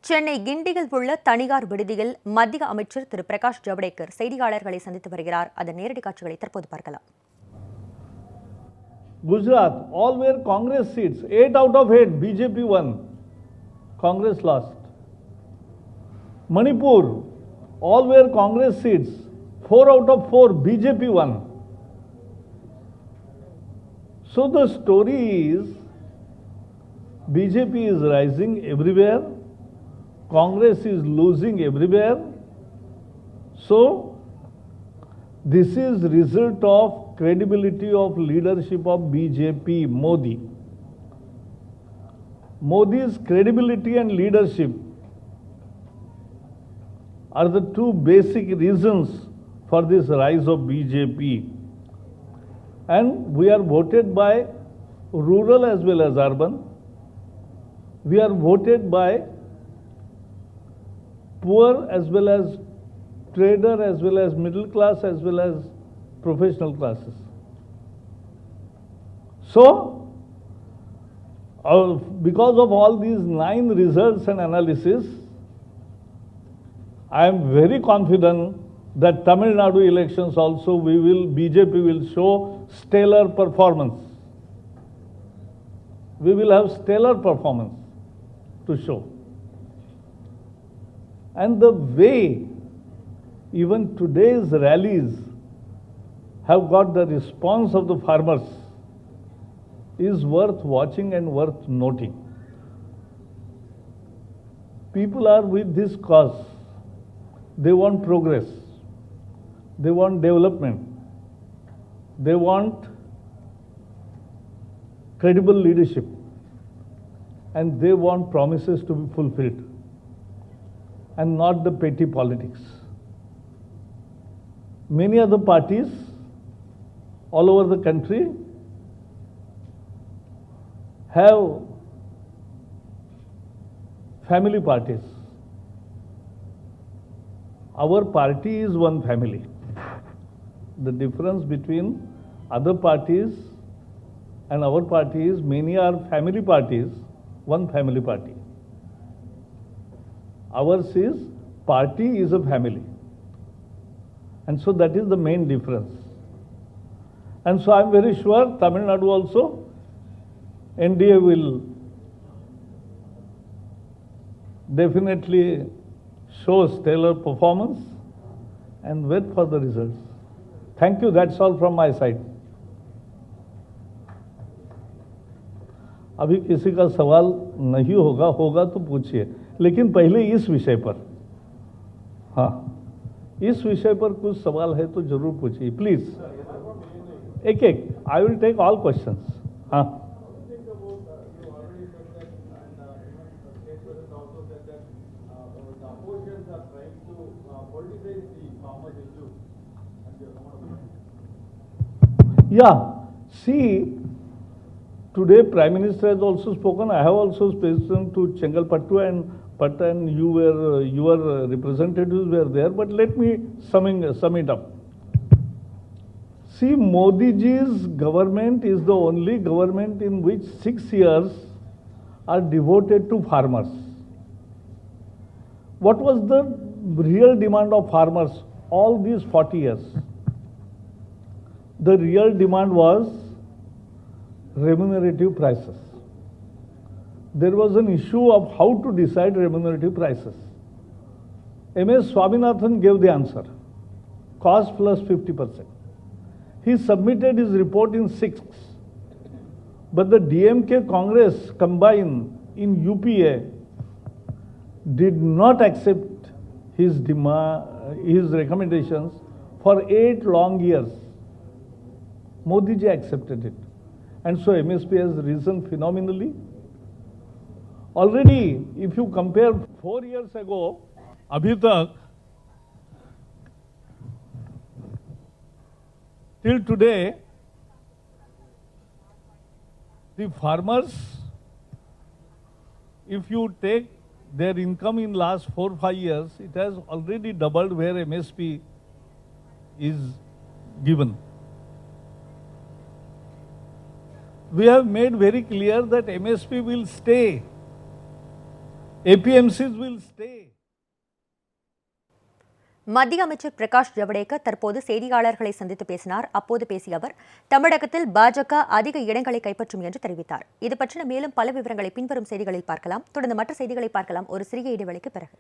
சென்னை கிண்டியில் உள்ள தனியார் விடுதியில் மத்திய அமைச்சர் திரு பிரகாஷ் ஜவடேகர் செய்தியாளர்களை சந்தித்து வருகிறார். அதன் நேரடி காட்சிகளை தற்போது பார்க்கலாம். Gujarat, all were Congress seats. 8 out of 8, BJP won. Congress lost. Manipur, all were Congress seats. 4 out of 4, BJP won. So the story is, BJP is rising everywhere. Congress is losing everywhere. So, this is result of credibility of leadership of BJP, Modi. Modi's credibility and leadership are the two basic reasons for this rise of BJP. And we are voted by rural as well as urban. We are voted by poor as well as trader as well as middle class as well as professional classes. So, because of all these 9 results and analysis, I am very confident that Tamil Nadu elections also BJP will show stellar performance. We will have stellar performance to show. And the way even today's rallies have got the response of the farmers is worth watching and worth noting. People are with this cause. They want progress. They want development. They want credible leadership. And they want promises to be fulfilled, and not the petty politics. Many other parties all over the country have family parties. Our party is one family. The difference between other parties and our party is many are family parties, one family party. Ours is party is a family. And so that is the main difference. And so I am very sure Tamil Nadu also, NDA will definitely show stellar performance and wait for the results. Thank you, that's all from my side. अभी किसी का सवाल नहीं होगा तो पूछिए, लेकिन पहले इस विषय पर, हाँ, इस विषय पर कुछ सवाल है तो जरूर पूछिए, प्लीज. एक I will take all questions. हाँ. Yeah, see, today Prime Minister has also spoken. I have also spoken to Chengalpattu and Patan. Your representatives were there. But let me sum it up. See, Modi ji's government is the only government in which 6 years are devoted to farmers. What was the real demand of farmers all these 40 years? The real demand was remunerative prices. There was an issue of how to decide remunerative prices. M.S. Swaminathan gave the answer, cost plus 50%. He submitted his report in 6. But the DMK Congress combined in UPA did not accept his recommendations for 8 long years. Modi ji accepted it. And so MSP has risen phenomenally. Already, if you compare 4 years ago, abhi tak, till today, the farmers, if you take their income in last 4-5 years, it has already doubled where MSP is given. We have made very clear that MSP will stay APMCs will stay. மத்திய அமைச்சர் பிரகாஷ் ஜவடேகர் தற்போது செய்தியாளர்களை சந்தித்து பேசினார். அப்போது பேசிய அவர் தமிழகத்தில் பாஜக அதிக இடங்களை கைப்பற்றும் என்று தெரிவித்தார். இது பற்றின மேலும் பல விவரங்களை பின்வரும் செய்திகளில் பார்க்கலாம். தொடர்ந்து மற்ற செய்திகளை பார்க்கலாம் ஒரு சிறிய இடைவெளிக்கு பிறகு.